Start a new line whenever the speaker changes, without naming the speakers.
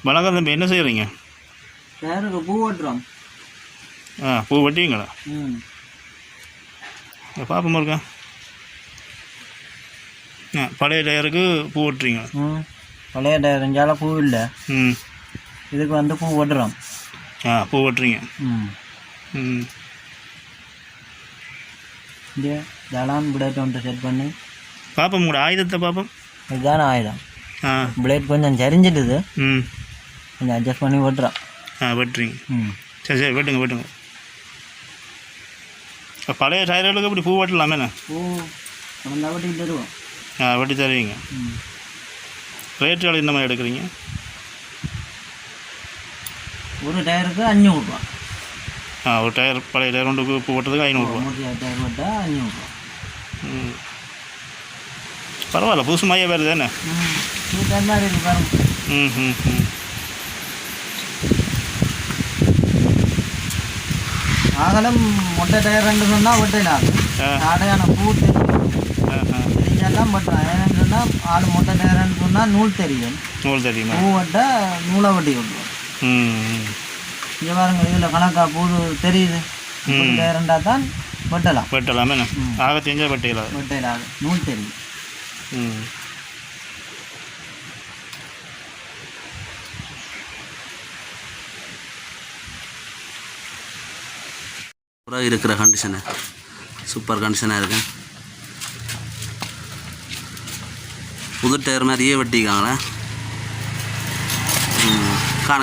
வணக்கம் தம்பி, என்ன செய்கிறீங்க?
டயருக்கு பூ வெட்டுறோம்.
பூ வெட்டிங்களா? பாப்போம் இருக்கா. பழைய டயருக்கு பூ வெட்டுறீங்க?
பழைய டயர் இருந்தாலும் பூ இல்லை. இதுக்கு வந்து பூ வெட்டுறோம்.
பூ வெட்டுறீங்க.
இதெல்லாம் பிளேட் ஒன்று செட் பண்ணி
பார்ப்போம். உங்களோட ஆயுதத்தை பார்ப்போம்.
இதுதானே ஆயுதம். பிளேட் கொஞ்சம் சரிஞ்சிடுது. கொஞ்சம் அட்ஜஸ்ட் பண்ணி வெட்டுறோம்.
வெட்டுறீங்க. சரி சரி, வெட்டுங்க வெட்டுங்க. பழைய டயர்களுக்கு இப்படி பூ வெட்டலாமே?
பூ நம்ம வெட்டி தருவோம்.
வெட்டி தருவீங்க. ரேட்டுகள் என்ன மாதிரி எடுக்கிறீங்க?
ஒரு டயருக்கு 500 ரூபா.
ஒரு டயர் பழைய டயர் ஒன்றுக்கு பூ வெட்டுறதுக்கு 500 ரூபா.
டயர் வெட்டால் 500 ரூபா.
பரவாயில்ல, புதுசு மைய வேறு தானே.
மாதிரி இருக்கு பாருங்க. ஆகலம் மொட்டை டயர் ரெண்டு சொன்னால் வெட்டலாம். அடையான பூ தெரிஞ்செல்லாம் வெட்டுறோம். ஏன்னு சொன்னால் ஆள் மொட்டை டயர்னு சொன்னால் நூல் தெரியும். பூ வெட்ட நூலை வெட்டி விட்டுருவோம். இங்கே பாருங்க, இதில் கணக்கா பூ தெரியுது. டயர்ண்டா தான் வெட்டலாமே.
ஆக தெரிஞ்சால் வெட்டலாம்.
நூல் தெரியும்.
இருக்கிற கண்டிஷனு சூப்பர் கண்டிஷனாக இருக்கு. புது டயர் மாதிரியே வெட்டிக்காங்களே. காண